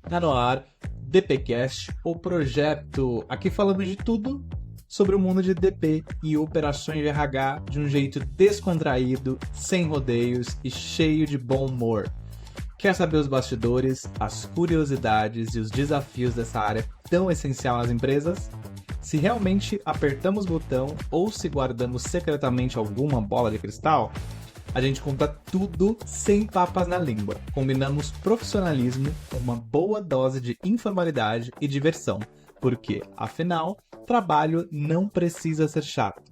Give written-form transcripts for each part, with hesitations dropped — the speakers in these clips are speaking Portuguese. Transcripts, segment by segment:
Tá no ar, DPcast, o projeto. Aqui falamos de tudo sobre o mundo de DP e operações de RH de um jeito descontraído, sem rodeios e cheio de bom humor. Quer saber os bastidores, as curiosidades e os desafios dessa área tão essencial às empresas? Se realmente apertamos o botão ou se guardamos secretamente alguma bola de cristal, a gente conta tudo sem papas na língua. Combinamos profissionalismo com uma boa dose de informalidade e diversão. Porque, afinal, trabalho não precisa ser chato.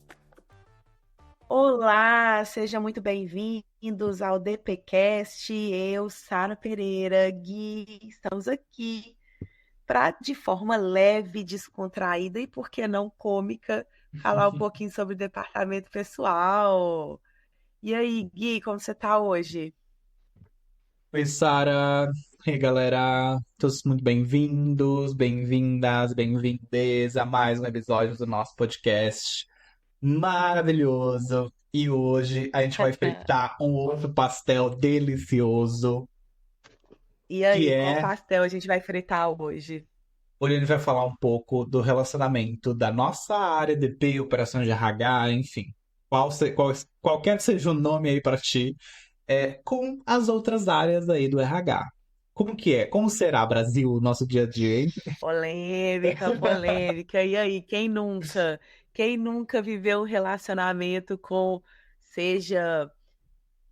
Olá, sejam muito bem-vindos ao DPcast. Eu, Sara Pereira, Gui, estamos aqui para, de forma leve, descontraída e, por que não cômica, falar um pouquinho sobre o departamento pessoal. E aí, Gui, como você está hoje? Oi, Sara. E aí, galera. Todos muito bem-vindos, bem-vindas, bem-vindes a mais um episódio do nosso podcast maravilhoso. E hoje a gente vai fritar um outro pastel delicioso, E que aí, qual é... pastel a gente vai fritar hoje? Hoje a gente vai falar um pouco do relacionamento da nossa área de DP, operações de RH, enfim. Qualquer que seja o nome aí para ti, com as outras áreas aí do RH. Como que é? Como será, Brasil, o nosso dia a dia, hein? Polêmica, polêmica. E aí, quem nunca? Quem nunca viveu um relacionamento com, seja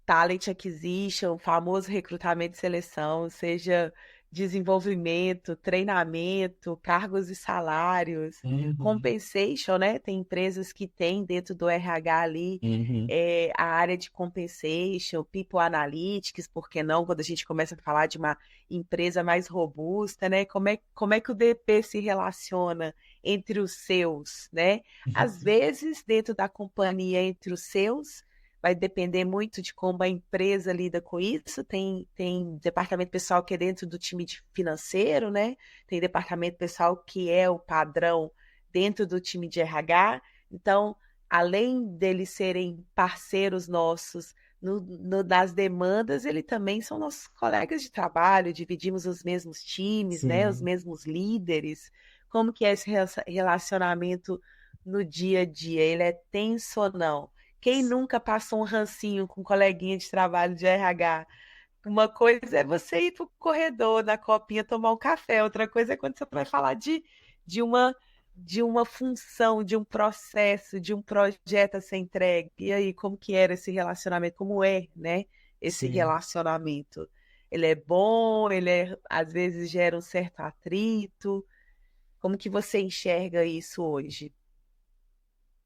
talent acquisition, famoso recrutamento e seleção, seja desenvolvimento, treinamento, cargos e salários, Uhum, compensation, né? Tem empresas que têm dentro do RH ali uhum. a área de compensation, people analytics, por que não, quando a gente começa a falar de uma empresa mais robusta, né? Como é que o DP se relaciona entre os seus, né? Às vezes, dentro da companhia, entre os seus, vai depender muito de como a empresa lida com isso. Tem departamento pessoal que é dentro do time financeiro, né? Tem departamento pessoal que é o padrão dentro do time de RH. Então, além deles serem parceiros nossos nas demandas, eles também são nossos colegas de trabalho, dividimos os mesmos times, né? Os Sim. mesmos líderes. Como que é esse relacionamento no dia a dia? Ele é tenso ou não? Quem nunca passou um rancinho com um coleguinha de trabalho de RH? Uma coisa é você ir pro corredor, na copinha, tomar um café. Outra coisa é quando você vai falar de uma, de uma função, de um processo, de um projeto a ser entregue. E aí, como que era esse relacionamento? Como é, né? Esse Sim. relacionamento? Ele é bom, às vezes gera um certo atrito. Como que você enxerga isso hoje?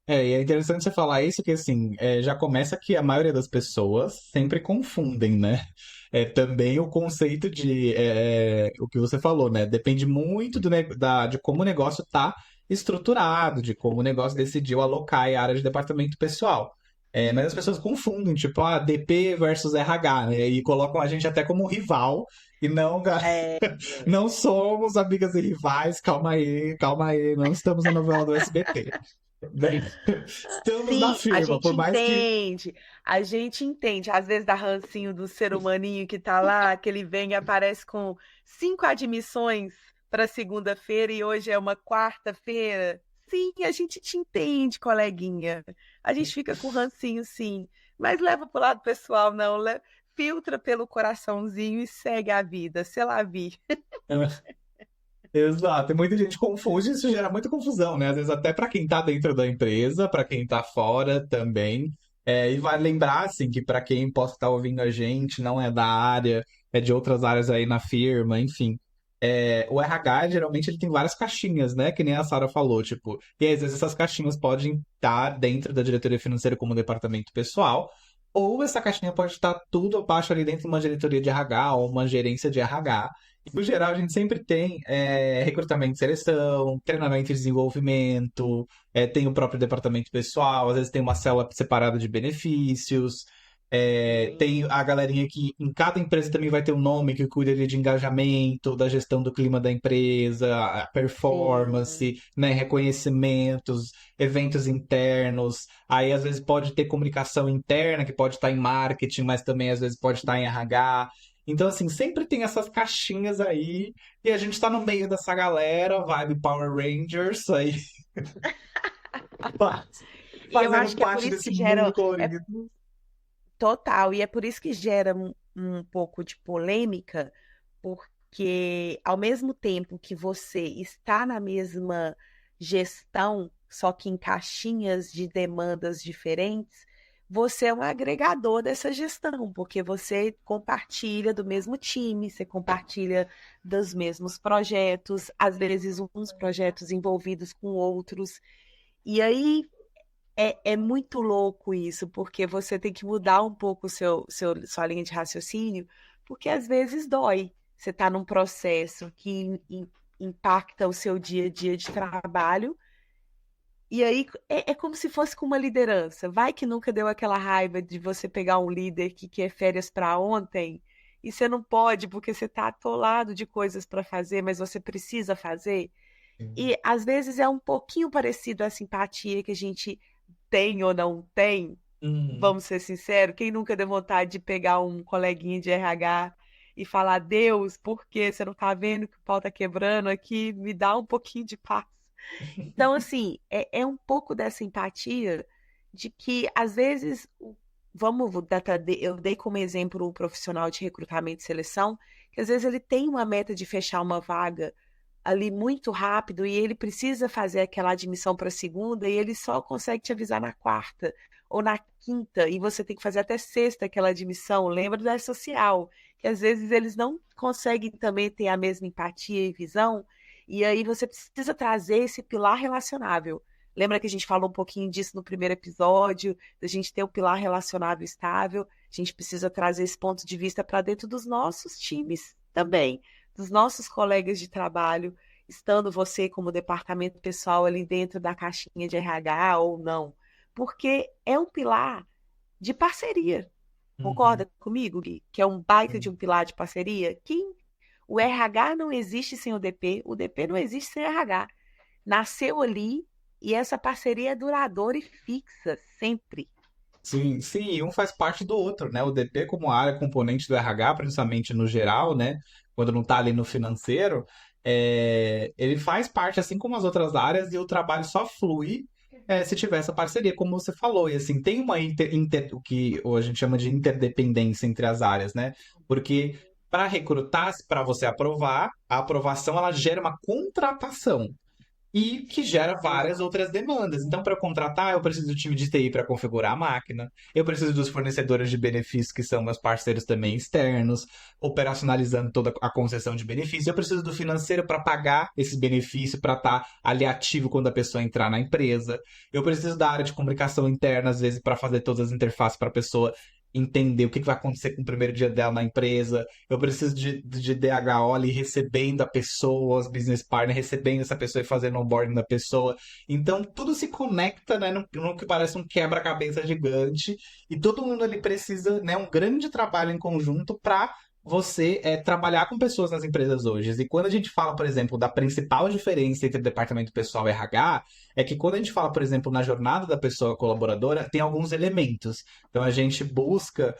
E é interessante você falar isso, que assim, já começa que a maioria das pessoas sempre confundem, né? Também o conceito de o que você falou, né? Depende muito de como o negócio está estruturado, de como o negócio decidiu alocar a área de departamento pessoal. Mas as pessoas confundem, tipo, DP versus RH, né? E colocam a gente até como rival, e não, É, não somos amigas e rivais, calma aí, não estamos na novela do SBT. Bem, estamos na sim, a firma, por gente mais que. entende, a gente entende. Às vezes dá rancinho do ser humaninho que tá lá, que ele vem e aparece com 5 admissões para segunda-feira e hoje é uma quarta-feira. Sim, a gente te entende, coleguinha. A gente fica com rancinho, sim, mas leva pro lado pessoal, não. Filtra pelo coraçãozinho e segue a vida, sei lá, vi. Exato, e muita gente confunde, isso gera muita confusão, né? Às vezes até para quem tá dentro da empresa, para quem tá fora também. E vai lembrar, assim, que para quem possa estar ouvindo a gente, não é da área, é de outras áreas aí na firma, enfim. O RH, geralmente, ele tem várias caixinhas, né? Que nem a Sara falou, tipo, e às vezes essas caixinhas podem estar dentro da diretoria financeira como departamento pessoal, ou essa caixinha pode estar tudo abaixo ali dentro de uma diretoria de RH ou uma gerência de RH. No geral, a gente sempre tem recrutamento e seleção, treinamento e desenvolvimento, tem o próprio departamento pessoal, às vezes tem uma célula separada de benefícios, tem a galerinha que em cada empresa também vai ter um nome que cuida ali de engajamento, da gestão do clima da empresa, a Sim. performance, né, reconhecimentos, eventos internos. Aí às vezes pode ter comunicação interna, que pode estar em marketing, mas também às vezes pode estar em RH. Então, assim, sempre tem essas caixinhas aí, e a gente tá no meio dessa galera, vibe Power Rangers, aí, E eu fazendo acho que é por parte isso desse que mundo gera, é colorido. total, e é por isso que gera um pouco de polêmica, porque ao mesmo tempo que você está na mesma gestão, só que em caixinhas de demandas diferentes, você é um agregador dessa gestão, porque você compartilha do mesmo time, você compartilha dos mesmos projetos, às vezes uns projetos envolvidos com outros. E aí é muito louco isso, porque você tem que mudar um pouco sua linha de raciocínio, porque às vezes dói. Você está num processo que impacta o seu dia a dia de trabalho, e aí é como se fosse com uma liderança. Vai que nunca deu aquela raiva de você pegar um líder que quer férias para ontem, e você não pode porque você está atolado de coisas para fazer, mas você precisa fazer. E às vezes é um pouquinho parecido a simpatia que a gente tem ou não tem, Uhum. vamos ser sinceros, quem nunca deu vontade de pegar um coleguinha de RH e falar, Deus, por que você não tá vendo que o pau tá quebrando aqui? Me dá um pouquinho de paz. Então, assim, é um pouco dessa empatia de que, às vezes, eu dei como exemplo o profissional de recrutamento e seleção, que às vezes ele tem uma meta de fechar uma vaga ali muito rápido e ele precisa fazer aquela admissão para segunda e ele só consegue te avisar na quarta ou na quinta e você tem que fazer até sexta aquela admissão. Lembra da social, que às vezes eles não conseguem também ter a mesma empatia e visão e aí você precisa trazer esse pilar relacionável. Lembra que a gente falou um pouquinho disso no primeiro episódio, da gente ter o pilar relacionável estável? A gente precisa trazer esse ponto de vista para dentro dos nossos times também, dos nossos colegas de trabalho, estando você como departamento pessoal ali dentro da caixinha de RH ou não. Porque é um pilar de parceria. Uhum. Concorda comigo, Gui? Que é um baita de um pilar de parceria? O RH não existe sem o DP não existe sem o RH. Nasceu ali e essa parceria é duradoura e fixa, sempre. Sim, sim, e um faz parte do outro, né? O DP como área componente do RH, principalmente no geral, né? Quando não está ali no financeiro, ele faz parte, assim como as outras áreas, e o trabalho só flui se tiver essa parceria, como você falou. E assim, tem uma o que a gente chama de interdependência entre as áreas, né? Porque para recrutar, para você aprovar, a aprovação ela gera uma contratação e que gera várias outras demandas. Então, para eu contratar, eu preciso do time de TI para configurar a máquina, eu preciso dos fornecedores de benefícios, que são meus parceiros também externos, operacionalizando toda a concessão de benefícios, eu preciso do financeiro para pagar esse benefício, para estar ali ativo quando a pessoa entrar na empresa, eu preciso da área de comunicação interna, às vezes, para fazer todas as interfaces para a pessoa entender o que vai acontecer com o primeiro dia dela na empresa. Eu preciso de DHO ali recebendo a pessoa, os business partners recebendo essa pessoa e fazendo onboarding da pessoa. Então, tudo se conecta, né, no que parece um quebra-cabeça gigante. E todo mundo ali precisa, né, um grande trabalho em conjunto para você trabalhar com pessoas nas empresas hoje. E quando a gente fala, por exemplo, da principal diferença entre departamento pessoal e RH, é que quando a gente fala, por exemplo, na jornada da pessoa colaboradora, tem alguns elementos. Então a gente busca,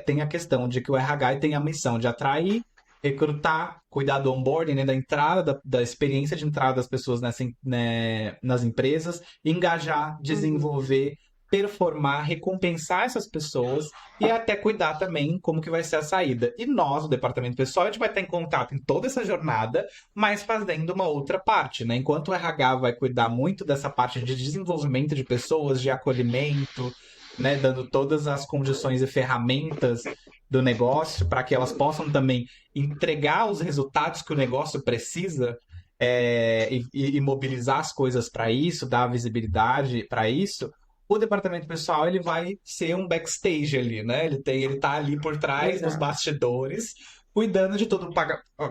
tem a questão de que o RH tem a missão de atrair, recrutar, cuidar do onboarding, né, da entrada, da experiência de entrada das pessoas nas empresas, engajar, Uhum. desenvolver, performar, recompensar essas pessoas e até cuidar também como que vai ser a saída. E nós, o departamento pessoal, a gente vai estar em contato em toda essa jornada, mas fazendo uma outra parte, né? Enquanto o RH vai cuidar muito dessa parte de desenvolvimento de pessoas, de acolhimento, né, dando todas as condições e ferramentas do negócio para que elas possam também entregar os resultados que o negócio precisa, e mobilizar as coisas para isso, dar visibilidade para isso. O departamento pessoal ele vai ser um backstage ali, né? Ele tá ali por trás, nos Exato. bastidores, cuidando de todo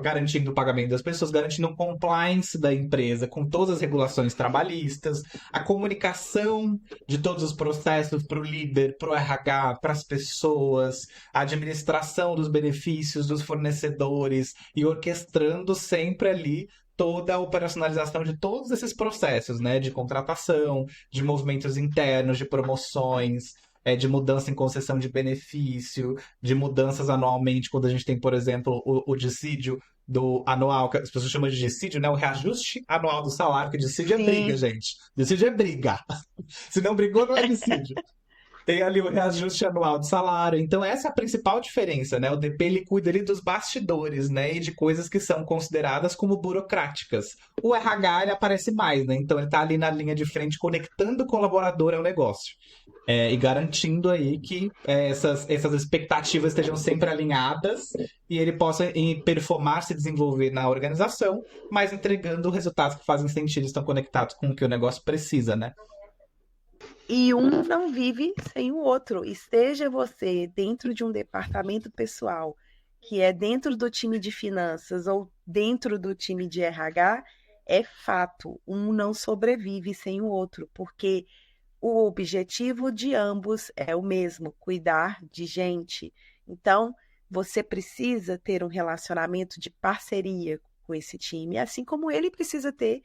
garantindo o pagamento das pessoas, garantindo o compliance da empresa com todas as regulações trabalhistas, a comunicação de todos os processos para o líder, para o RH, para as pessoas, a administração dos benefícios dos fornecedores e orquestrando sempre ali toda a operacionalização de todos esses processos, né, de contratação, de movimentos internos, de promoções. de mudança em concessão de benefício, de mudanças anualmente, quando a gente tem, por exemplo, o dissídio do anual, que as pessoas chamam de dissídio, né? O reajuste anual do salário, que dissídio é briga, Sim. gente. Dissídio é briga. Se não brigou, não é dissídio. Tem ali o reajuste anual de salário. Então, essa é a principal diferença, né? O DP ele cuida ali dos bastidores, né? E de coisas que são consideradas como burocráticas. O RH ele aparece mais, né? Então, ele está ali na linha de frente, conectando o colaborador ao negócio. E garantindo aí que essas expectativas estejam sempre alinhadas e ele possa performar, se desenvolver na organização, mas entregando resultados que fazem sentido, estão conectados com o que o negócio precisa, né? E um não vive sem o outro. Esteja você dentro de um departamento pessoal, que é dentro do time de finanças ou dentro do time de RH, é fato. Um não sobrevive sem o outro, porque o objetivo de ambos é o mesmo: cuidar de gente. Então, você precisa ter um relacionamento de parceria com esse time, assim como ele precisa ter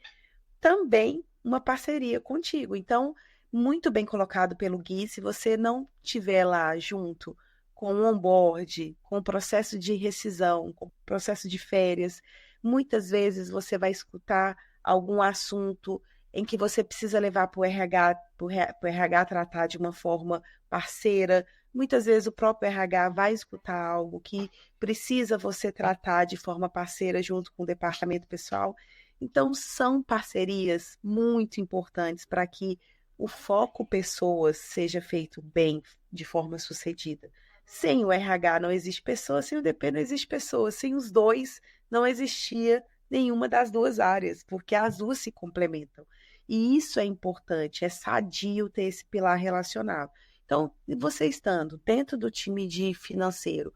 também uma parceria contigo. Então, muito bem colocado pelo Gui, se você não tiver lá junto com o onboard, com o processo de rescisão, com o processo de férias, muitas vezes você vai escutar algum assunto em que você precisa levar para o RH, para o RH tratar de uma forma parceira. Muitas vezes o próprio RH vai escutar algo que precisa você tratar de forma parceira junto com o departamento pessoal. Então, são parcerias muito importantes para que o foco pessoas seja feito bem, de forma sucedida. Sem o RH não existe pessoa, sem o DP não existe pessoa, sem os dois não existia nenhuma das duas áreas, porque as duas se complementam. E isso é importante, é sadio ter esse pilar relacional. Então, você estando dentro do time de financeiro,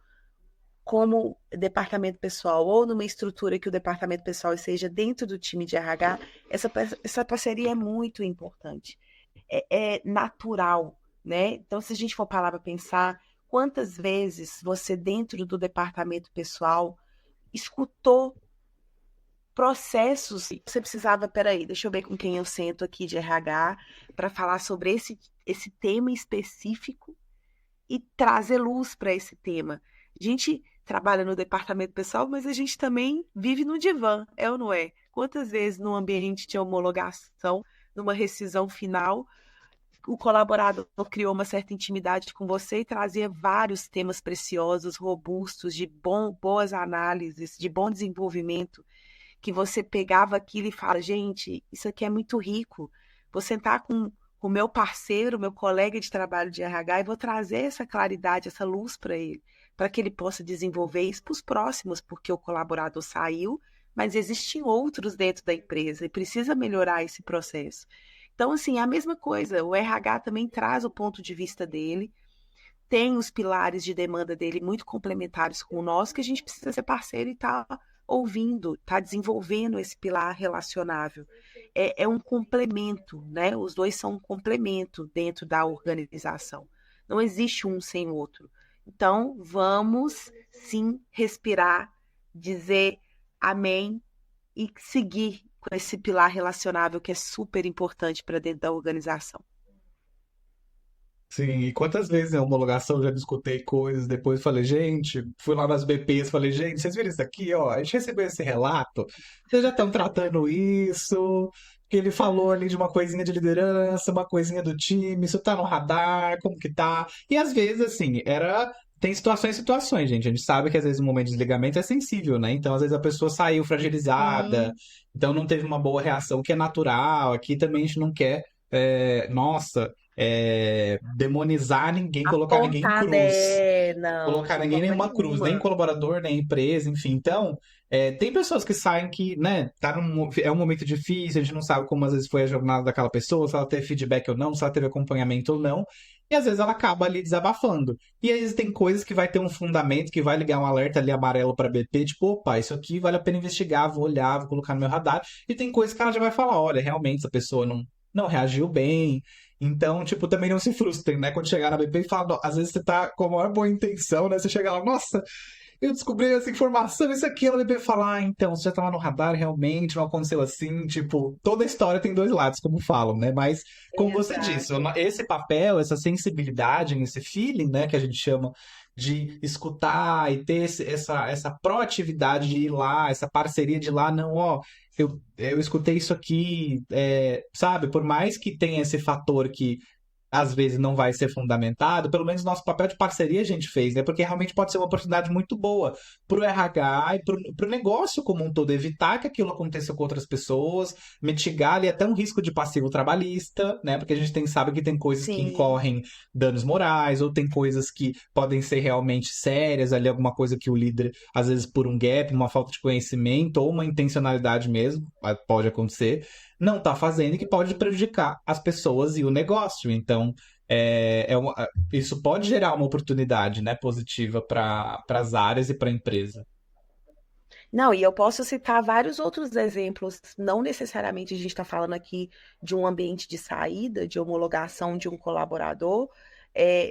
como departamento pessoal ou numa estrutura que o departamento pessoal esteja dentro do time de RH, essa parceria é muito importante. É natural, né? Então, se a gente for parar para pensar, quantas vezes você dentro do departamento pessoal escutou processos, você precisava, peraí, deixa eu ver com quem eu sento aqui de RH para falar sobre esse tema específico e trazer luz para esse tema. A gente trabalha no departamento pessoal, mas a gente também vive no divã, é ou não é? Quantas vezes no ambiente de homologação, numa rescisão final, o colaborador criou uma certa intimidade com você e trazia vários temas preciosos, robustos, de boas análises, de bom desenvolvimento, que você pegava aquilo e fala, gente, isso aqui é muito rico. Vou sentar com o meu parceiro, meu colega de trabalho de RH e vou trazer essa claridade, essa luz para ele, para que ele possa desenvolver isso para os próximos, porque o colaborador saiu, mas existem outros dentro da empresa e precisa melhorar esse processo. Então, assim, é a mesma coisa, o RH também traz o ponto de vista dele, tem os pilares de demanda dele muito complementares com o nosso, que a gente precisa ser parceiro e estar ouvindo, tá desenvolvendo esse pilar relacionável. É um complemento, né? Os dois são um complemento dentro da organização. Não existe um sem o outro. Então, vamos sim respirar, dizer amém e seguir com esse pilar relacionável que é super importante para dentro da organização. Sim, e quantas vezes em homologação eu já discutei coisas, depois falei, gente, fui lá nas BPs, falei, gente, vocês viram isso aqui, ó, a gente recebeu esse relato, vocês já estão tratando isso, que ele falou ali de uma coisinha de liderança, uma coisinha do time, isso tá no radar, como que tá? E às vezes, assim, tem situações e situações, gente, a gente sabe que às vezes o momento de desligamento é sensível, né? Então, às vezes a pessoa saiu fragilizada, Sim, então não teve uma boa reação, que é natural, aqui também a gente não quer, nossa demonizar ninguém, colocar ninguém em apontar, cruz. não, Colocar de ninguém em forma nenhuma cruz, nem nenhuma. colaborador, nem empresa, enfim. Então, tem pessoas que saem que, né, é um momento difícil, a gente não sabe como às vezes foi a jornada daquela pessoa, se ela teve feedback ou não, se ela teve acompanhamento ou não. E às vezes ela acaba ali desabafando. E às vezes tem coisas que vai ter um fundamento, que vai ligar um alerta ali amarelo para BP, tipo, opa, isso aqui vale a pena investigar, vou olhar, vou colocar no meu radar. E tem coisas que ela já vai falar, olha, realmente essa pessoa não reagiu bem. Então, tipo, também não se frustrem, né? Quando chegar na BP e falar, às vezes você tá com a maior boa intenção, né? Você chega lá, nossa, eu descobri essa informação, isso aqui, ela deve falar, então, você já tava no radar, realmente, não aconteceu assim, tipo, toda história tem dois lados, como falam, né? Mas, como você disse, Exato. esse papel, essa sensibilidade, esse feeling, né, que a gente chama de escutar e ter essa proatividade de ir lá, essa parceria de ir lá, não, ó, eu escutei isso aqui, sabe? Por mais que tenha esse fator que às vezes não vai ser fundamentado, pelo menos nosso papel de parceria a gente fez, né? Porque realmente pode ser uma oportunidade muito boa para o RH e para o negócio como um todo, evitar que aquilo aconteça com outras pessoas, mitigar ali até um risco de passivo trabalhista, né? Porque a gente sabe que tem coisas que Sim, incorrem danos morais, ou tem coisas que podem ser realmente sérias, ali alguma coisa que o líder, às vezes por um gap, uma falta de conhecimento, ou uma intencionalidade mesmo, pode acontecer não está fazendo e que pode prejudicar as pessoas e o negócio. Então, isso pode gerar uma oportunidade, né, positiva para as áreas e para a empresa. não, e eu posso citar vários outros exemplos, não necessariamente a gente está falando aqui de um ambiente de saída, de homologação de um colaborador,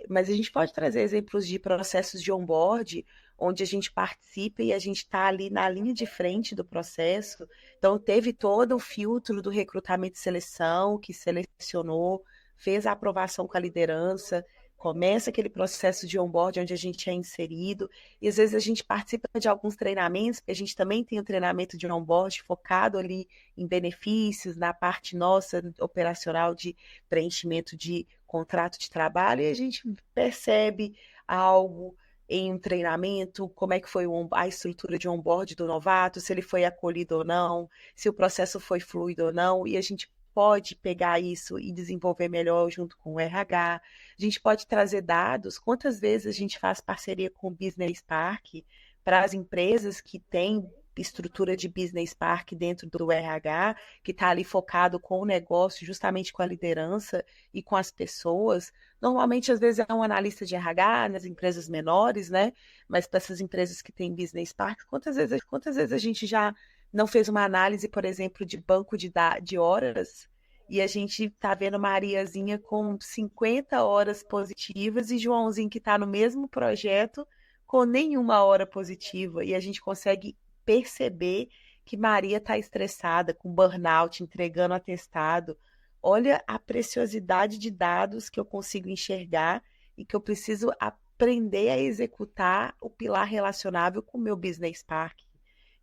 mas a gente pode trazer exemplos de processos de onboard, onde a gente participa e a gente está ali na linha de frente do processo. Então, teve todo o filtro do recrutamento e seleção, que selecionou, fez a aprovação com a liderança, começa aquele processo de onboard onde a gente é inserido. E às vezes a gente participa de alguns treinamentos, porque a gente também tem um treinamento de onboard focado ali em benefícios, na parte nossa operacional de preenchimento de contrato de trabalho, e a gente percebe algo em um treinamento, como é que foi a estrutura de onboard do novato, se ele foi acolhido ou não, se o processo foi fluido ou não, e a gente pode pegar isso e desenvolver melhor junto com o RH. A gente pode trazer dados. Quantas vezes a gente faz parceria com o Business Park para as empresas que têm estrutura de Business Park dentro do RH, que está ali focado com o negócio, justamente com a liderança e com as pessoas. Normalmente, às vezes, é um analista de RH nas empresas menores, né? Mas para essas empresas que têm Business Park, quantas vezes a gente já não fez uma análise, por exemplo, de banco de horas e a gente tá vendo Mariazinha com 50 horas positivas e Joãozinho que está no mesmo projeto com nenhuma hora positiva. E a gente consegue perceber que Maria está estressada, com burnout, entregando atestado. Olha a preciosidade de dados que eu consigo enxergar e que eu preciso aprender a executar o pilar relacionável com o meu business park.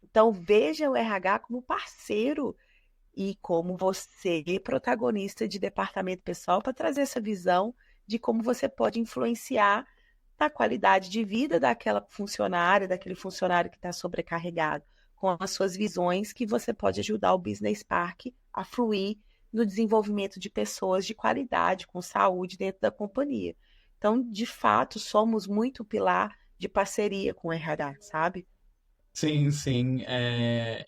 Então, veja o RH como parceiro e como você, protagonista de departamento pessoal, para trazer essa visão de como você pode influenciar na qualidade de vida daquela funcionária, daquele funcionário que está sobrecarregado, com as suas visões que você pode ajudar o Business Park a fluir no desenvolvimento de pessoas de qualidade, com saúde dentro da companhia. Então, de fato, somos muito pilar de parceria com o RH, sabe? Sim, sim.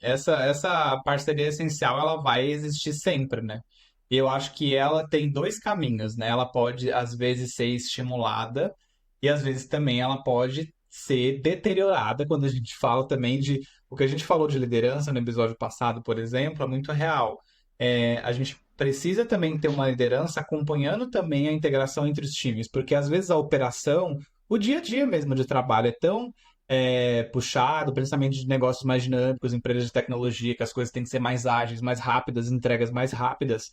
Essa parceria essencial, ela vai existir sempre, né? E eu acho que ela tem dois caminhos, né? Ela pode, às vezes, ser estimulada e, às vezes, também ela pode ser deteriorada quando a gente fala também de... O que a gente falou de liderança no episódio passado, por exemplo, é muito real. A gente precisa também ter uma liderança acompanhando também a integração entre os times, porque, às vezes, a operação, o dia a dia mesmo de trabalho é tão puxado, principalmente de negócios mais dinâmicos, empresas de tecnologia, que as coisas têm que ser mais ágeis, mais rápidas, entregas mais rápidas.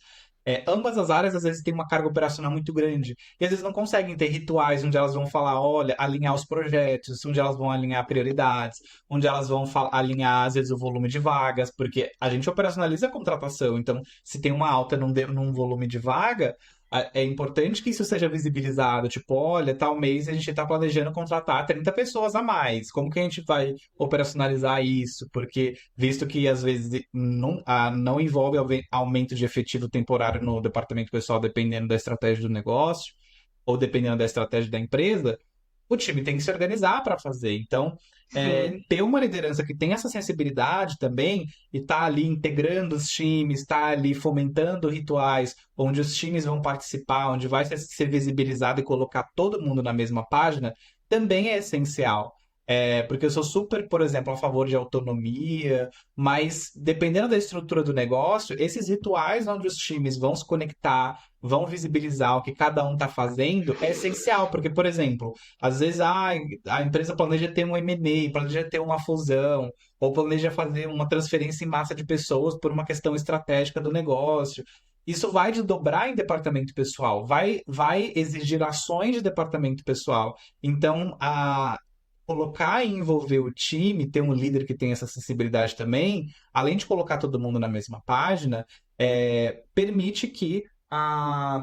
Ambas as áreas às vezes têm uma carga operacional muito grande e às vezes não conseguem ter rituais onde elas vão falar, olha, alinhar os projetos, onde elas vão alinhar prioridades, onde elas vão alinhar às vezes o volume de vagas, porque a gente operacionaliza a contratação, então se tem uma alta num volume de vaga, é importante que isso seja visibilizado. Tipo, olha, tal mês a gente está planejando contratar 30 pessoas a mais. Como que a gente vai operacionalizar isso? Porque, visto que às vezes não envolve aumento de efetivo temporário no departamento pessoal, dependendo da estratégia do negócio, ou dependendo da estratégia da empresa, o time tem que se organizar para fazer. Então, Sim. ter uma liderança que tem essa sensibilidade também e tá ali integrando os times, tá ali fomentando rituais onde os times vão participar, onde vai ser visibilizado e colocar todo mundo na mesma página, também é essencial. Porque eu sou super, por exemplo, a favor de autonomia, mas dependendo da estrutura do negócio, esses rituais onde os times vão se conectar, vão visibilizar o que cada um está fazendo, é essencial, porque, por exemplo, às vezes a empresa planeja ter um M&A, planeja ter uma fusão, ou planeja fazer uma transferência em massa de pessoas por uma questão estratégica do negócio. Isso vai desdobrar em departamento pessoal, vai exigir ações de departamento pessoal. Então, colocar e envolver o time, ter um líder que tem essa sensibilidade também, além de colocar todo mundo na mesma página, permite que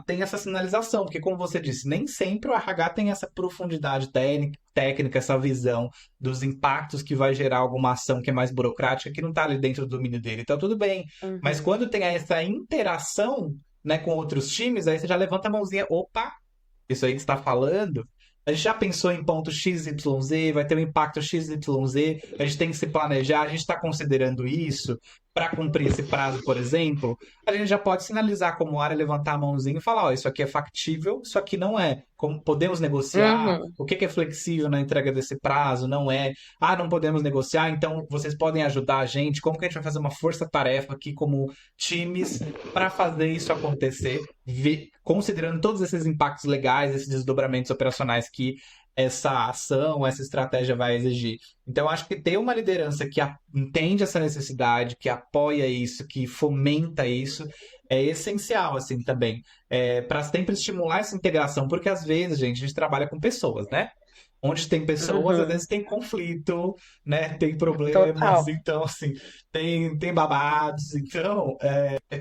tenha essa sinalização, porque como você disse, nem sempre o RH tem essa profundidade técnica, essa visão dos impactos que vai gerar alguma ação que é mais burocrática, que não está ali dentro do domínio dele. Então, tudo bem. Mas Uhum. quando tem essa interação, né, com outros times, aí você já levanta a mãozinha, opa, isso aí que você está falando, a gente já pensou em ponto XYZ, vai ter um impacto XYZ, a gente tem que se planejar, a gente está considerando isso para cumprir esse prazo, por exemplo, a gente já pode sinalizar como área, levantar a mãozinha e falar, ó, isso aqui é factível, isso aqui não é. Como podemos negociar? Uhum. O que que é flexível na entrega desse prazo? Não é. Ah, não podemos negociar, então vocês podem ajudar a gente. Como que a gente vai fazer uma força-tarefa aqui como times para fazer isso acontecer? Considerando todos esses impactos legais, esses desdobramentos operacionais que essa ação, essa estratégia vai exigir. Então, acho que ter uma liderança que entende essa necessidade, que apoia isso, que fomenta isso, é essencial, assim, também, para sempre estimular essa integração, porque às vezes, gente, a gente trabalha com pessoas, né? Onde tem pessoas, às Uhum. vezes tem conflito, né? Tem problemas, Total. então, assim, tem babados. Então,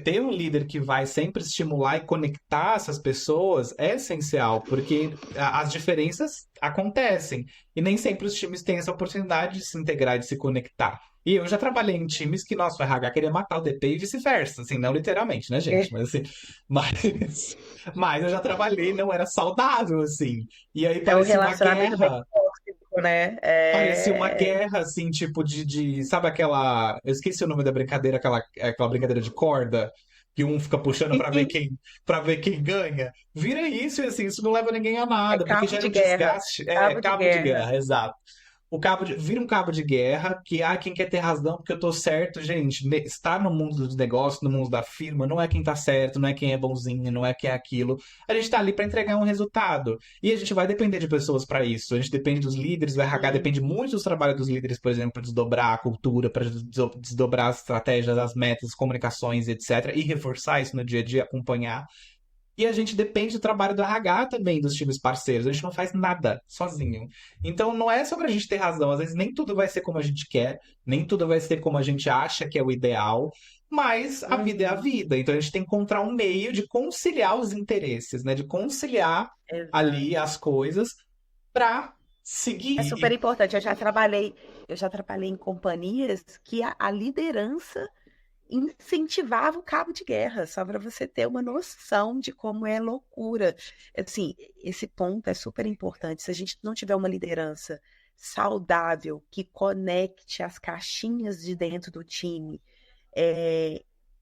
ter um líder que vai sempre estimular e conectar essas pessoas é essencial, porque as diferenças acontecem e nem sempre os times têm essa oportunidade de se integrar, de se conectar. E eu já trabalhei em times que nosso RH queria matar o DP e vice-versa, assim, não literalmente, né, gente? É, Mas assim, mas, mas eu já trabalhei, não era saudável, assim. E aí é um parecia uma relacionamento bem guerra. tóxico, né? Parecia uma guerra, assim, tipo sabe aquela. Eu esqueci o nome da brincadeira, aquela brincadeira de corda, que um fica puxando para ver quem ganha. Vira isso, e assim, isso não leva ninguém a É nada, porque cabo gera de um guerra. desgaste. É Cabo de cabo de guerra. guerra, exato. Vira um cabo de guerra, que quem quer ter razão porque eu tô certo, gente. Estar no mundo dos negócios, no mundo da firma, não é quem tá certo, não é quem é bonzinho, não é quem é aquilo. A gente tá ali para entregar um resultado. E a gente vai depender de pessoas para isso. A gente depende dos líderes, o RH Hum. depende muito do trabalho dos líderes, por exemplo, para desdobrar a cultura, para desdobrar as estratégias, as metas, as comunicações, etc. E reforçar isso no dia a dia, acompanhar. E a gente depende do trabalho do RH também, dos times parceiros. A gente não faz nada sozinho. Então não é sobre a gente ter razão. Às vezes nem tudo vai ser como a gente quer, nem tudo vai ser como a gente acha que é o ideal, mas a vida é a Uhum. vida. Então a gente tem que encontrar um meio de conciliar os interesses, né? De conciliar Exato. ali as coisas para É seguir. super importante. Eu já trabalhei em companhias que a liderança incentivava o cabo de guerra, só para você ter uma noção de como é loucura. Assim, esse ponto é super importante. Se a gente não tiver uma liderança saudável que conecte as caixinhas de dentro do time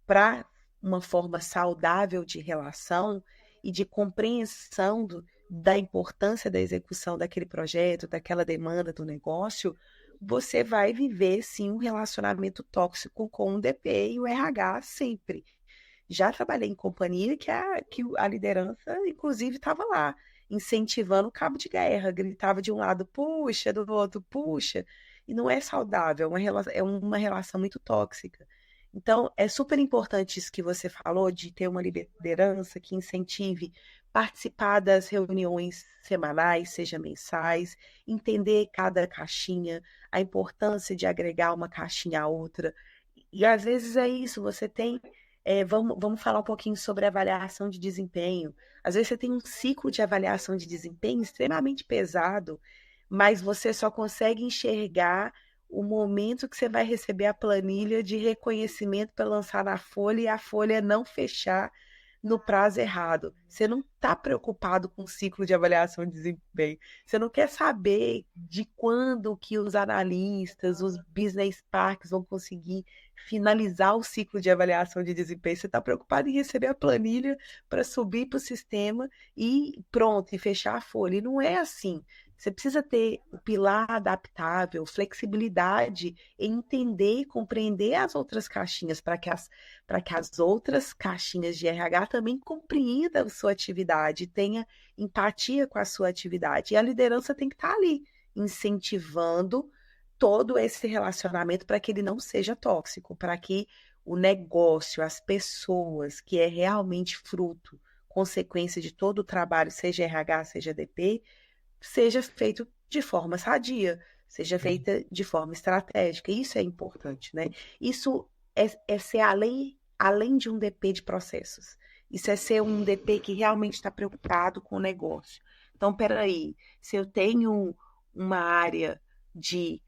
para uma forma saudável de relação e de compreensão da importância da execução daquele projeto, daquela demanda do negócio, você vai viver sim um relacionamento tóxico com o DP e o RH sempre. Já trabalhei em companhia que a liderança, inclusive, estava lá, incentivando o cabo de guerra, gritava de um lado, puxa, do outro, puxa, e não é saudável, é uma relação muito tóxica. Então, é super importante isso que você falou, de ter uma liderança que incentive participar das reuniões semanais, seja mensais, entender cada caixinha, a importância de agregar uma caixinha à outra. E às vezes é isso, você tem vamos falar um pouquinho sobre avaliação de desempenho. Às vezes você tem um ciclo de avaliação de desempenho extremamente pesado, mas você só consegue enxergar o momento que você vai receber a planilha de reconhecimento para lançar na folha e a folha não fechar no prazo errado. Você não está preocupado com o ciclo de avaliação de desempenho. Você não quer saber de quando que os analistas, os business parks vão conseguir finalizar o ciclo de avaliação de desempenho. Você está preocupado em receber a planilha para subir para o sistema e pronto, e fechar a folha. E não é assim. Você precisa ter o pilar adaptável, flexibilidade em entender e compreender as outras caixinhas, para que as outras caixinhas de RH também compreendam a sua atividade, tenha empatia com a sua atividade. E a liderança tem que estar ali, incentivando todo esse relacionamento para que ele não seja tóxico, para que o negócio, as pessoas, que é realmente fruto, consequência de todo o trabalho, seja RH, seja DP, seja feito de forma sadia, seja feita de forma estratégica. Isso é importante, né? Isso é ser além de um DP de processos. Isso é ser um DP que realmente está preocupado com o negócio. Então, peraí, se eu tenho uma área de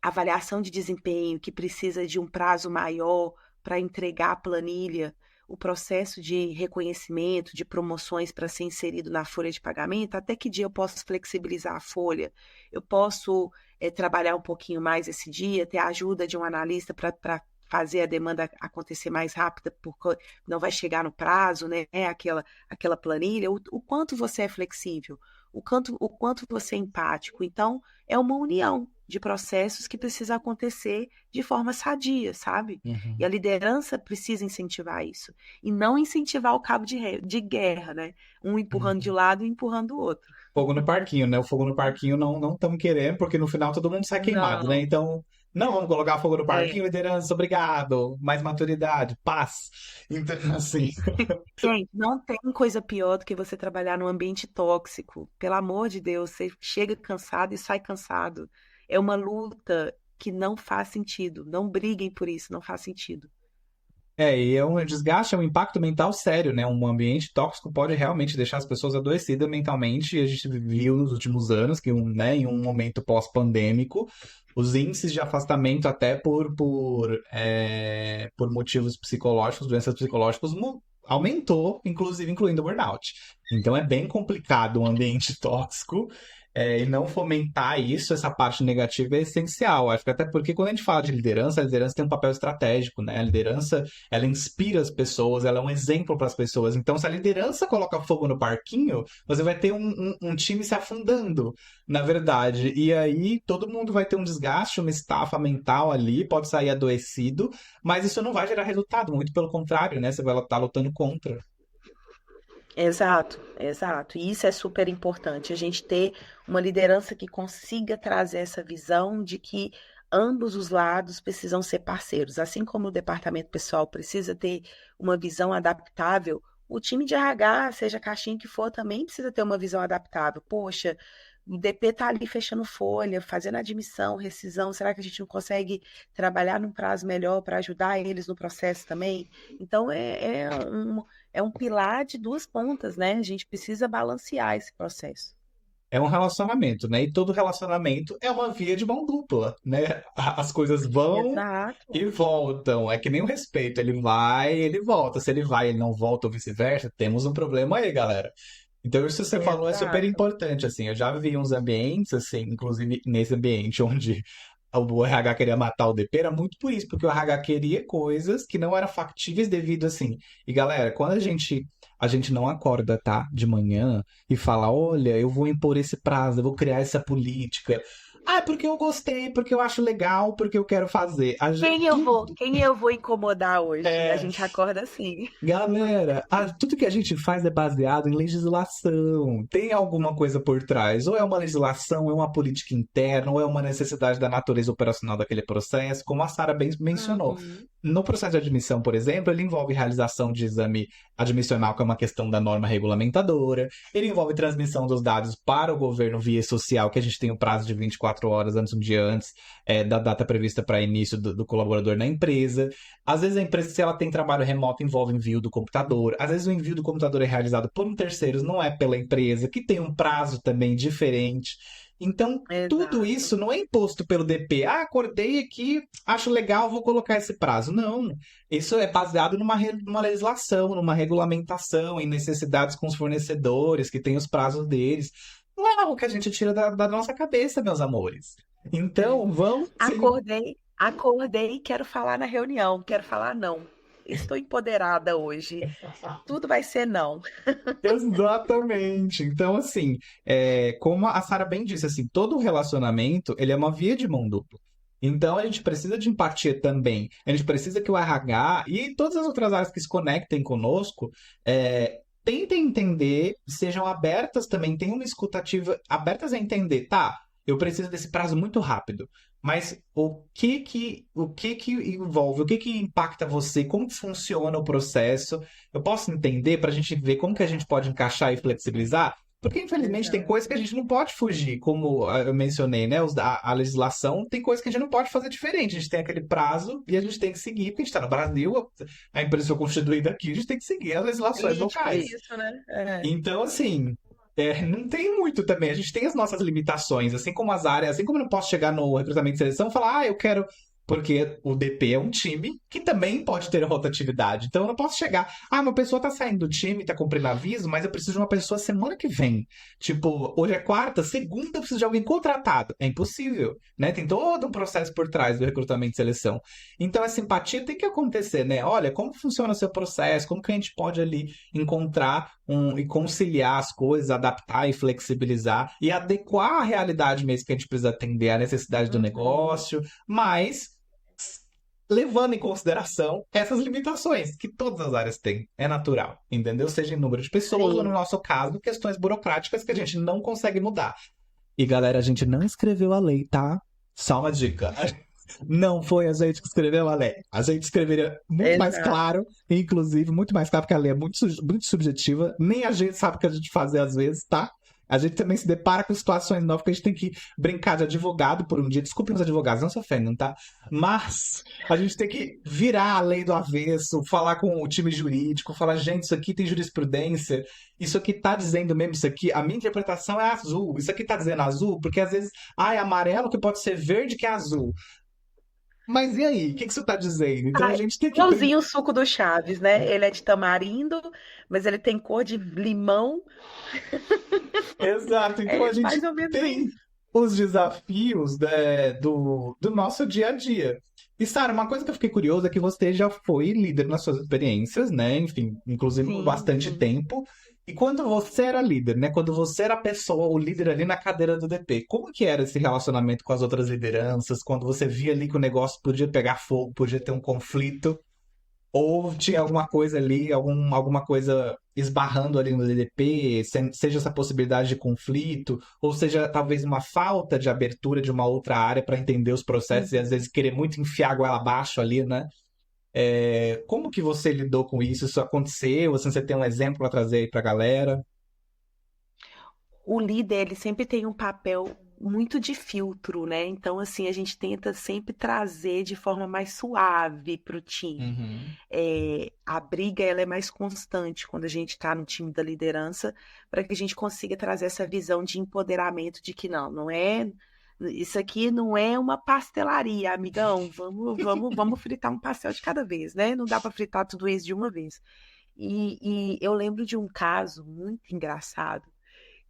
avaliação de desempenho que precisa de um prazo maior para entregar a planilha, o processo de reconhecimento, de promoções para ser inserido na folha de pagamento, até que dia eu posso flexibilizar a folha? Eu posso trabalhar um pouquinho mais esse dia, ter a ajuda de um analista para fazer a demanda acontecer mais rápida, porque não vai chegar no prazo, né? Aquela planilha. O quanto você é flexível, o quanto você é empático. Então, é uma união de processos que precisa acontecer de forma sadia, sabe? E a Uhum. liderança precisa incentivar isso. E não incentivar o cabo de guerra, né? Um empurrando de um Uhum. lado e empurrando o outro. Fogo no parquinho, né? O fogo no parquinho não estamos querendo, porque no final todo mundo sai queimado, né? Não, Então, não vamos colocar fogo no é. parquinho, liderança, obrigado. Mais maturidade, paz. Então, assim. Gente, não tem coisa pior do que você trabalhar num ambiente tóxico. Pelo amor de Deus, você chega cansado e sai cansado. É uma luta que não faz sentido. Não briguem por isso, não faz sentido. E é um desgaste, é um impacto mental sério, né? Um ambiente tóxico pode realmente deixar as pessoas adoecidas mentalmente. E a gente viu nos últimos anos que, né, em um momento pós-pandêmico, os índices de afastamento, até por motivos psicológicos, doenças psicológicas, aumentou, inclusive incluindo o burnout. Então é bem complicado um ambiente tóxico. E não fomentar isso, essa parte negativa é essencial. Acho que até porque quando a gente fala de liderança, a liderança tem um papel estratégico, né? A liderança ela inspira as pessoas, ela é um exemplo para as pessoas. Então, se a liderança coloca fogo no parquinho, você vai ter um time se afundando, na verdade. E aí todo mundo vai ter um desgaste, uma estafa mental ali, pode sair adoecido, mas isso não vai gerar resultado, muito pelo contrário, né? Você vai estar lutando contra. Exato, exato. E isso é super importante, a gente ter uma liderança que consiga trazer essa visão de que ambos os lados precisam ser parceiros. Assim como o departamento pessoal precisa ter uma visão adaptável, o time de RH, seja a caixinha que for, também precisa ter uma visão adaptável. Poxa, o DP está ali fechando folha, fazendo admissão, rescisão. Será que a gente não consegue trabalhar num prazo melhor para ajudar eles no processo também? Então, é um pilar de duas pontas, né? A gente precisa balancear esse processo. É um relacionamento, né? E todo relacionamento é uma via de mão dupla, né? As coisas vão Exato, e voltam. É que nem o respeito, ele vai, ele volta. Se ele vai, ele não volta ou vice-versa, temos um problema aí, galera. Então, isso que você falou é super exato. importante, assim. Eu já vi uns ambientes, assim, inclusive nesse ambiente onde o RH queria matar o DP, era muito por isso, porque o RH queria coisas que não eram factíveis devido, assim. E, galera, quando a gente não acorda, tá, de manhã e fala, olha, eu vou impor esse prazo, eu vou criar essa política. Ah, é porque eu gostei, porque eu acho legal, porque eu quero fazer. Tudo. Quem eu vou incomodar hoje? A É, gente acorda assim. galera, tudo que a gente faz é baseado em legislação. Tem alguma coisa por trás. Ou é uma legislação, ou é uma política interna, ou é uma necessidade da natureza operacional daquele processo, como a Sara bem mencionou. Uhum, No processo de admissão, por exemplo, ele envolve realização de exame admissional, que é uma questão da norma regulamentadora. Ele envolve transmissão dos dados para o governo via social, que a gente tem o prazo de 24 horas antes, um dia antes, da data prevista para início do colaborador na empresa. Às vezes a empresa, se ela tem trabalho remoto, envolve envio do computador. Às vezes o envio do computador é realizado por um terceiro, não é pela empresa, que tem um prazo também diferente. Então, tudo exato. isso não é imposto pelo DP. Ah, acordei aqui, acho legal, vou colocar esse prazo. Não. Isso é baseado numa legislação, numa regulamentação, em necessidades com os fornecedores, que tem os prazos deles. Não é algo que a gente tira da nossa cabeça, meus amores. É. Então, vamos sim. Acordei e quero falar na reunião. Quero falar não. estou empoderada hoje. Tudo vai ser não. Exatamente. Então, assim, como a Sarah bem disse, assim, todo relacionamento, ele é uma via de mão dupla. Então, a gente precisa de empatia também. A gente precisa que o RH e todas as outras áreas que se conectem conosco tentem entender, sejam abertas também, tenham uma escutativa, abertas a entender, tá, eu preciso desse prazo muito rápido. Mas o que que envolve, o que que impacta você, como que funciona o processo? Eu posso entender para a gente ver como que a gente pode encaixar e flexibilizar? Porque, infelizmente, tem Exato. coisas que a gente não pode fugir, como eu mencionei, né? A legislação tem coisas que a gente não pode fazer diferente. A gente tem aquele prazo e a gente tem que seguir, porque a gente está no Brasil, a empresa foi constituída aqui, a gente tem que seguir as E legislações é tipo locais. isso, né? É. Então, assim, não tem muito também. A gente tem as nossas limitações, assim como as áreas, assim como eu não posso chegar no recrutamento de seleção e falar, eu quero. Porque o DP é um time que também pode ter rotatividade. Então eu não posso chegar, uma pessoa tá saindo do time, tá cumprindo aviso, mas eu preciso de uma pessoa semana que vem. Tipo, hoje é quarta, segunda eu preciso de alguém contratado. É impossível, né? Tem todo um processo por trás do recrutamento e seleção. Então essa empatia tem que acontecer, né? Olha, como funciona o seu processo, como que a gente pode ali encontrar e conciliar as coisas, adaptar e flexibilizar e adequar a realidade mesmo que a gente precisa atender à necessidade do Uhum. negócio, mas levando em consideração essas limitações que todas as áreas têm. É natural, entendeu? Seja em número de pessoas ou, no Sim. nosso caso, questões burocráticas que a gente não consegue mudar. E galera, a gente não escreveu a lei, tá? Só uma dica. Não foi a gente que escreveu a lei. A gente escreveria muito mais Exato. claro, inclusive, muito mais claro, porque a lei é muito subjetiva. Nem a gente sabe o que a gente fazer às vezes, tá? A gente também se depara com situações novas que a gente tem que brincar de advogado por um dia. Desculpem os advogados, não se ofendam, tá? Mas a gente tem que virar a lei do avesso, falar com o time jurídico, falar, gente, isso aqui tem jurisprudência, isso aqui tá dizendo mesmo isso aqui, a minha interpretação é azul, isso aqui tá dizendo azul, porque às vezes, é amarelo que pode ser verde que é azul. Mas e aí? O que que você está dizendo? Então a Ah, gente tem que brincar. igualzinho o suco do Chaves, né? Ele é de tamarindo, mas ele tem cor de limão. Exato. Então a É gente mais ou menos tem isso. os desafios, né, do nosso dia a dia. E, Sara, uma coisa que eu fiquei curioso é que você já foi líder nas suas experiências, né? Enfim, inclusive por Sim, bastante sim. tempo. E quando você era líder, né? Quando você era a pessoa, o líder ali na cadeira do DP, como que era esse relacionamento com as outras lideranças? Quando você via ali que o negócio podia pegar fogo, podia ter um conflito? Ou tinha alguma coisa ali, alguma coisa esbarrando ali no DDP, seja essa possibilidade de conflito, ou seja, talvez uma falta de abertura de uma outra área para entender os processos e às Uhum. vezes querer muito enfiar a goela abaixo ali, né? Como que você lidou com isso? Isso aconteceu? Assim, você tem um exemplo para trazer aí para a galera? O líder, ele sempre tem um papel muito de filtro, né? Então, assim, a gente tenta sempre trazer de forma mais suave para o time. Uhum. A briga, ela é mais constante quando a gente está no time da liderança, para que a gente consiga trazer essa visão de empoderamento de que não é. Isso aqui não é uma pastelaria, amigão. Vamos fritar um pastel de cada vez, né? Não dá para fritar tudo isso de uma vez. E eu lembro de um caso muito engraçado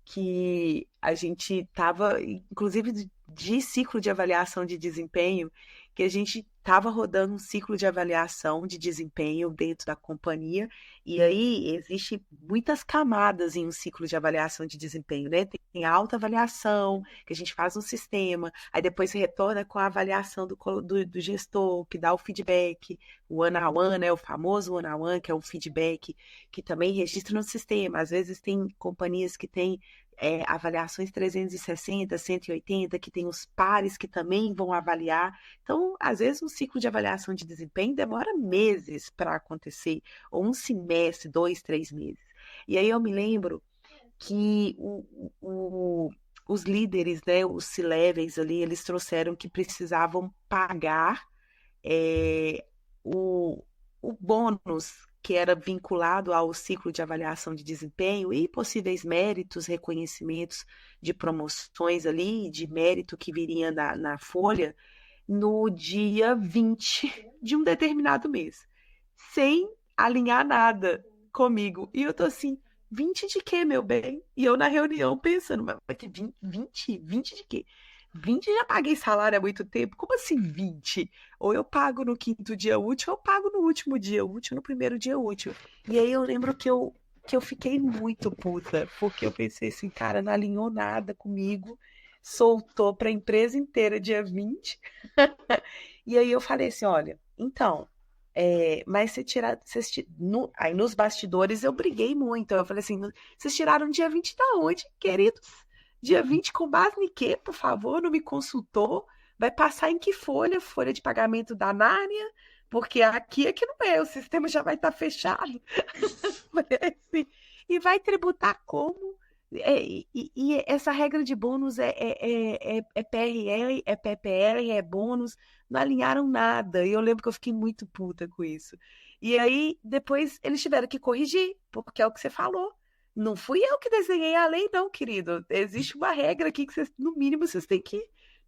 que a gente estava, inclusive de ciclo de avaliação de desempenho, que a gente estava rodando um ciclo de avaliação de desempenho dentro da companhia, e aí existe muitas camadas em um ciclo de avaliação de desempenho, né? Tem a autoavaliação, que a gente faz um sistema, aí depois se retorna com a avaliação do gestor, que dá o feedback, o one-on-one, né? O famoso one-on-one, que é um feedback que também registra no sistema. Às vezes tem companhias que têm avaliações 360, 180, que tem os pares que também vão avaliar. Então, às vezes, um ciclo de avaliação de desempenho demora meses para acontecer, ou um semestre, 2, 3 meses. E aí eu me lembro que os líderes, né, os C-levels ali, eles trouxeram que precisavam pagar é, o, o bônus que era vinculado ao ciclo de avaliação de desempenho e possíveis méritos, reconhecimentos de promoções ali, de mérito que viria na folha, no dia 20 de um determinado mês, sem alinhar nada comigo. E eu tô assim, 20 de quê, meu bem? E eu na reunião pensando, mas vai ter 20? 20 de quê? 20 já paguei salário há muito tempo. Como assim 20? Ou eu pago no quinto dia útil, ou eu pago no último dia útil, no primeiro dia útil. E aí eu lembro que eu fiquei muito puta, porque eu pensei assim, cara, não alinhou nada comigo, soltou para a empresa inteira dia 20. E aí eu falei assim, olha, então, mas você tirar, aí nos bastidores eu briguei muito. Eu falei assim, vocês tiraram dia 20 da onde, queridos? Dia 20 com base em quê, por favor? Não me consultou? Vai passar em que folha? Folha de pagamento da Nárnia? Porque aqui é que não é, o sistema já vai estar fechado. Falei assim, e vai tributar como? E essa regra de bônus é PRL, é PPR, é bônus, não alinharam nada. E eu lembro que eu fiquei muito puta com isso. E aí, depois, eles tiveram que corrigir, porque é o que você falou. Não fui eu que desenhei a lei, não, querido. Existe uma regra aqui que vocês, no mínimo, vocês têm que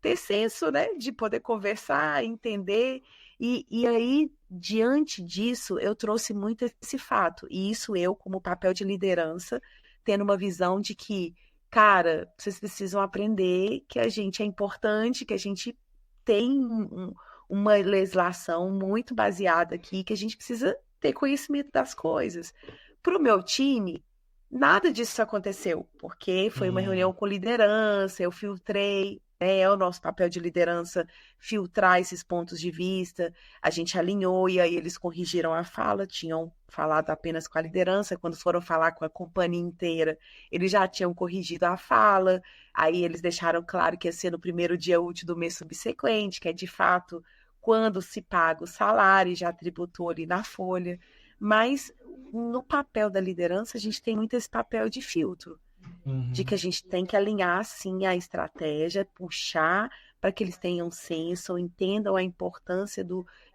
ter senso, né? De poder conversar, entender. E aí, diante disso, eu trouxe muito esse fato. E isso eu, como papel de liderança, tendo uma visão de que, cara, vocês precisam aprender que a gente é importante, que a gente tem uma legislação muito baseada aqui, que a gente precisa ter conhecimento das coisas. Para o meu time, nada disso aconteceu, porque foi uma reunião com liderança, eu filtrei, né, é o nosso papel de liderança filtrar esses pontos de vista. A gente alinhou e aí eles corrigiram a fala, tinham falado apenas com a liderança, quando foram falar com a companhia inteira, eles já tinham corrigido a fala, aí eles deixaram claro que ia ser no primeiro dia útil do mês subsequente, que é de fato quando se paga o salário, já tributou ali na folha. Mas no papel da liderança, a gente tem muito esse papel de filtro, de que a Uhum. gente tem que alinhar sim a estratégia, puxar para que eles tenham senso, entendam a importância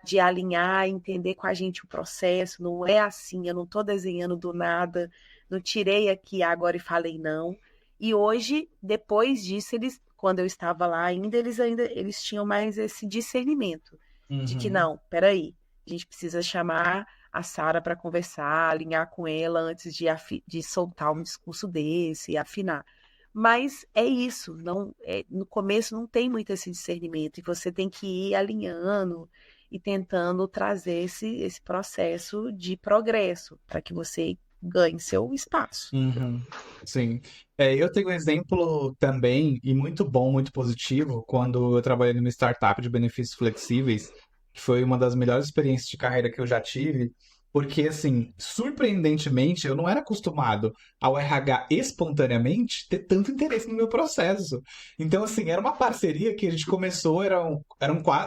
de alinhar, entender com a gente o processo. Não é assim, eu não estou desenhando do nada, não tirei aqui agora e falei não. E hoje, depois disso, eles, quando eu estava lá ainda eles tinham mais esse discernimento de que Uhum. não, peraí, a gente precisa chamar a Sara para conversar, alinhar com ela antes de soltar um discurso desse e afinar. Mas é isso, não no começo não tem muito esse discernimento, e você tem que ir alinhando e tentando trazer esse processo de progresso para que você ganhe seu espaço. Uhum. Sim. Eu tenho um exemplo também, e muito bom, muito positivo, quando eu trabalhei numa startup de benefícios flexíveis, que foi uma das melhores experiências de carreira que eu já tive, porque, assim, surpreendentemente, eu não era acostumado ao RH espontaneamente ter tanto interesse no meu processo. Então, assim, era uma parceria que a gente começou,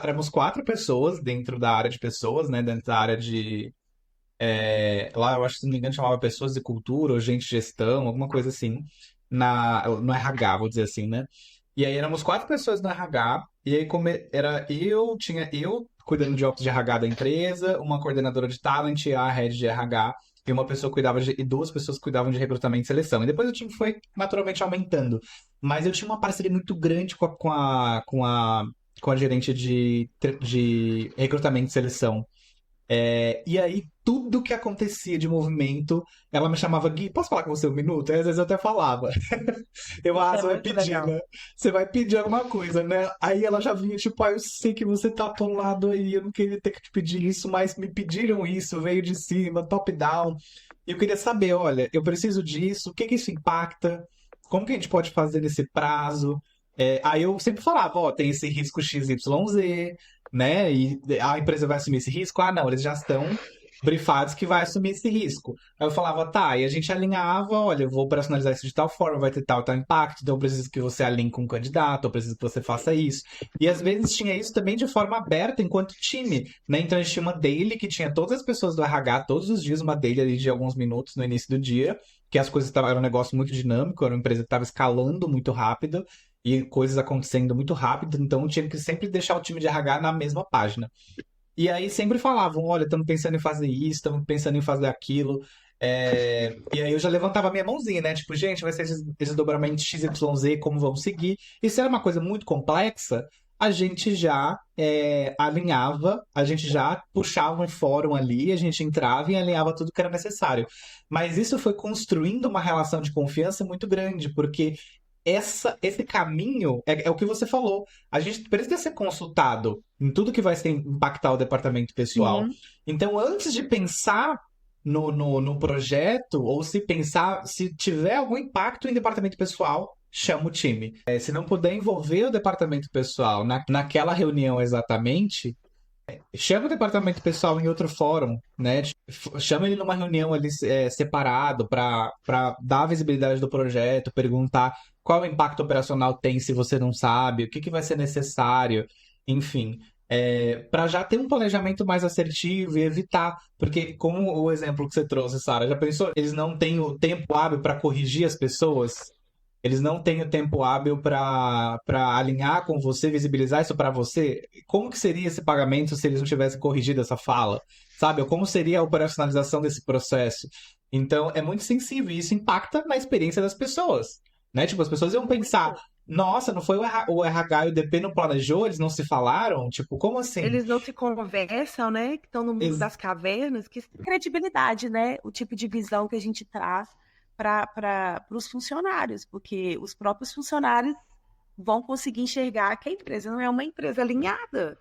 éramos quatro pessoas dentro da área de pessoas, né, dentro da área de lá, eu acho que, se não me engano, chamava Pessoas de Cultura ou Gente de Gestão, alguma coisa assim, no RH, vou dizer assim, né? E aí éramos quatro pessoas no RH, e aí era tinha eu cuidando de óculos de RH da empresa, uma coordenadora de talent, a head de RH, e uma pessoa cuidava e duas pessoas cuidavam de recrutamento e seleção. E depois o time foi naturalmente aumentando. Mas eu tinha uma parceria muito grande com a gerente de recrutamento e seleção. E aí, tudo que acontecia de movimento, ela me chamava, Gui, posso falar com você um minuto? Aí, às vezes eu até falava. É Você vai muito pedir, legal. né? Você vai pedir alguma coisa, né? Aí ela já vinha, tipo, eu sei que você tá atolado aí, eu não queria ter que te pedir isso, mas me pediram isso, veio de cima, top-down. E eu queria saber, olha, eu preciso disso, o que que isso impacta? Como que a gente pode fazer nesse prazo? Aí eu sempre falava, ó, tem esse risco XYZ, né? E a empresa vai assumir esse risco? Ah, não, eles já estão brifados que vai assumir esse risco. Aí eu falava, tá, e a gente alinhava, olha, eu vou personalizar isso de tal forma, vai ter tal impacto, então eu preciso que você alinhe com o candidato, eu preciso que você faça isso. E às vezes tinha isso também de forma aberta enquanto time, né? Então a gente tinha uma daily que tinha todas as pessoas do RH, todos os dias, uma daily ali de alguns minutos no início do dia, que as coisas era um negócio muito dinâmico, era uma empresa que estava escalando muito rápido, e coisas acontecendo muito rápido, então eu tinha que sempre deixar o time de RH na mesma página. E aí sempre falavam, olha, estamos pensando em fazer isso, estamos pensando em fazer aquilo. E aí eu já levantava a minha mãozinha, né? Tipo, gente, vai ser esse desdobramento XYZ, como vamos seguir? E se era uma coisa muito complexa, a gente já alinhava, a gente já puxava um fórum ali, a gente entrava e alinhava tudo que era necessário. Mas isso foi construindo uma relação de confiança muito grande, porque esse caminho é o que você falou. A gente precisa ser consultado em tudo que vai impactar o departamento pessoal. Sim, Então, antes de pensar no projeto, ou se pensar, se tiver algum impacto em departamento pessoal, chama o time. Se não puder envolver o departamento pessoal naquela reunião exatamente, chama o departamento pessoal em outro fórum, né? Chama ele numa reunião ali separado para dar a visibilidade do projeto, perguntar qual o impacto operacional tem se você não sabe, o que que vai ser necessário, enfim. Para já ter um planejamento mais assertivo e evitar, porque como o exemplo que você trouxe, Sara, já pensou? Eles não têm o tempo hábil para corrigir as pessoas, eles não têm o tempo hábil para alinhar com você, visibilizar isso para você. Como que seria esse pagamento se eles não tivessem corrigido essa fala? Sabe? Ou como seria a operacionalização desse processo? Então, é muito sensível e isso impacta na experiência das pessoas, né? Tipo, as pessoas iam pensar, muito. nossa, não foi o RH e o DP não planejou, eles não se falaram? Tipo, como assim? Eles não se conversam, né? Que estão no mundo Ex- das cavernas, que credibilidade, né? O tipo de visão que a gente traz para os funcionários, porque os próprios funcionários vão conseguir enxergar que a empresa não é uma empresa alinhada,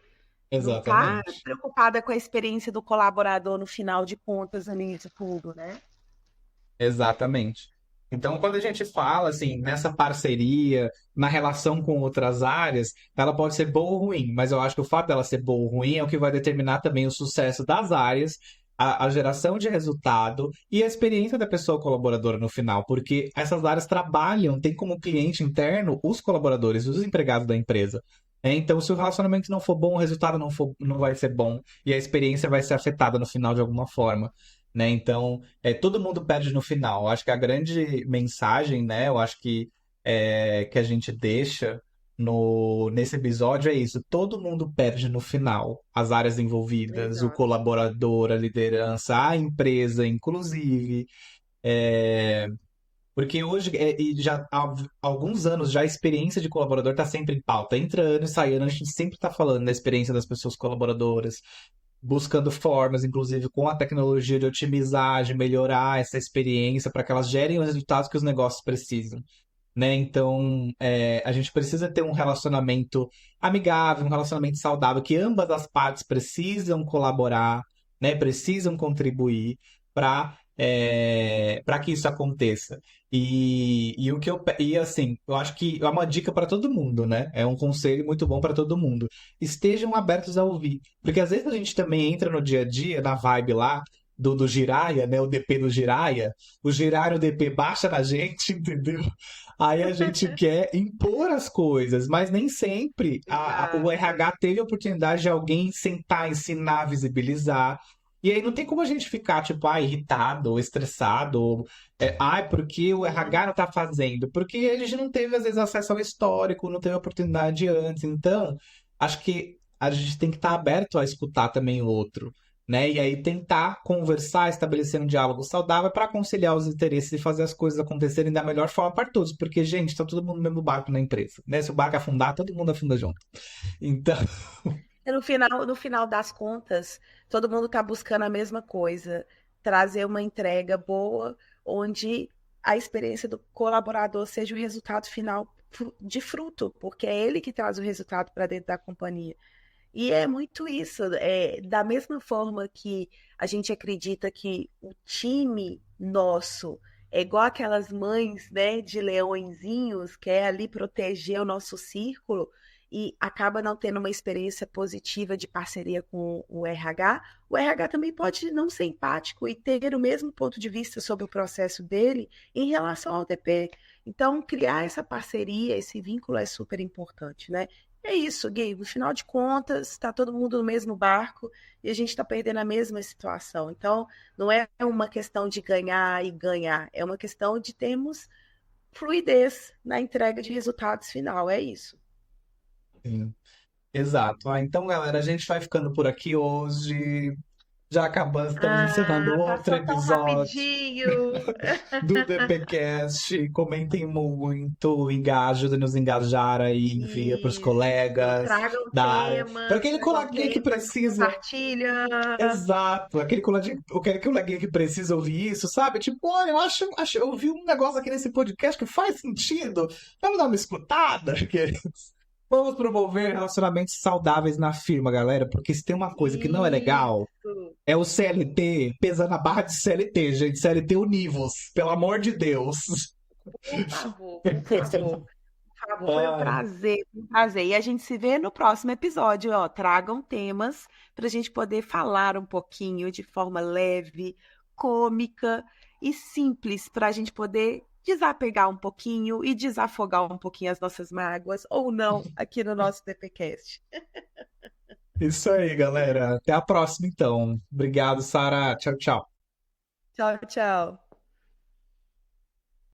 não está Exatamente. preocupada com a experiência do colaborador no final de contas ali de tudo, né? Exatamente. Então, quando a gente fala assim, nessa parceria, na relação com outras áreas, ela pode ser boa ou ruim, mas eu acho que o fato dela ser boa ou ruim é o que vai determinar também o sucesso das áreas, a geração de resultado e a experiência da pessoa colaboradora no final, porque essas áreas trabalham, tem como cliente interno os colaboradores, os empregados da empresa. Então, se o relacionamento não for bom, o resultado não vai ser bom e a experiência vai ser afetada no final de alguma forma, né? Então, todo mundo perde no final. Eu acho que a grande mensagem, né? Eu acho que a gente deixa nesse episódio é isso. Todo mundo perde no final. As áreas envolvidas, o Exato. colaborador, a liderança, a empresa, inclusive. É, Porque hoje, e já há alguns anos, já a experiência de colaborador está sempre em pauta. Entra ano e sai ano, a gente sempre está falando da experiência das pessoas colaboradoras, buscando formas, inclusive com a tecnologia, de otimizar, de melhorar essa experiência para que elas gerem os resultados que os negócios precisam, né? Então, a gente precisa ter um relacionamento amigável, um relacionamento saudável, que ambas as partes precisam colaborar, né? Precisam contribuir para que isso aconteça. E o que e assim, eu acho que é uma dica para todo mundo, né? É um conselho muito bom para todo mundo. Estejam abertos a ouvir, porque às vezes a gente também entra no dia a dia, na vibe lá do Jiraya, né? O DP do Jiraya. O Jiraya e o DP baixa na gente, entendeu? Aí a gente quer impor as coisas, mas nem sempre o Exato. RH teve a oportunidade de alguém sentar, ensinar, visibilizar. E aí não tem como a gente ficar, tipo, irritado, ou estressado, ou, porque o Uhum. RH não tá fazendo? Porque a gente não teve, às vezes, acesso ao histórico, não teve oportunidade antes. Então, acho que a gente tem que estar aberto a escutar também o outro, né? E aí tentar conversar, estabelecer um diálogo saudável para conciliar os interesses e fazer as coisas acontecerem da melhor forma para todos, porque, gente, tá todo mundo no mesmo barco na empresa, né? Se o barco afundar, todo mundo afunda junto. Então, E no final das contas, todo mundo está buscando a mesma coisa, trazer uma entrega boa, onde a experiência do colaborador seja o resultado final de fruto, porque é ele que traz o resultado para dentro da companhia. E é muito isso, da mesma forma que a gente acredita que o time nosso é igual aquelas mães, né, de leõezinhos, que é ali proteger o nosso círculo e acaba não tendo uma experiência positiva de parceria com o RH também pode não ser empático e ter o mesmo ponto de vista sobre o processo dele em relação ao DP. Então, criar essa parceria, esse vínculo é super importante, né? É isso, Gui. No final de contas, está todo mundo no mesmo barco e a gente está perdendo a mesma situação. Então, não é uma questão de ganhar e ganhar, é uma questão de termos fluidez na entrega de resultados final. É isso. sim, exato. Então, galera, a gente vai ficando por aqui hoje. Já acabamos, estamos encerrando Ah, outro passou tão episódio rapidinho. do DPcast. Comentem muito, nos engajar aí, envia para os Isso. colegas Tragam da área. Para aquele tragam coleguinha que temas, precisa. compartilha. Exato, aquele coleguinha que precisa ouvir isso, sabe? Tipo, olha, eu ouvi um negócio aqui nesse podcast que faz sentido. Vamos dar uma escutada? Vamos promover relacionamentos saudáveis na firma, galera, porque se tem uma coisa que não é legal, Isso. é o CLT pesando a barra de CLT, gente. CLT univos, pelo amor de Deus. Por favor, por favor. Por favor, foi um Ai, prazer, foi um prazer. E a gente se vê no próximo episódio, ó. Tragam temas para a gente poder falar um pouquinho de forma leve, cômica e simples, para a gente poder desapegar um pouquinho e desafogar um pouquinho as nossas mágoas, ou não, aqui no nosso DPcast. isso aí, galera. Até a próxima, então. Obrigado, Sara. Tchau, tchau. Tchau, tchau.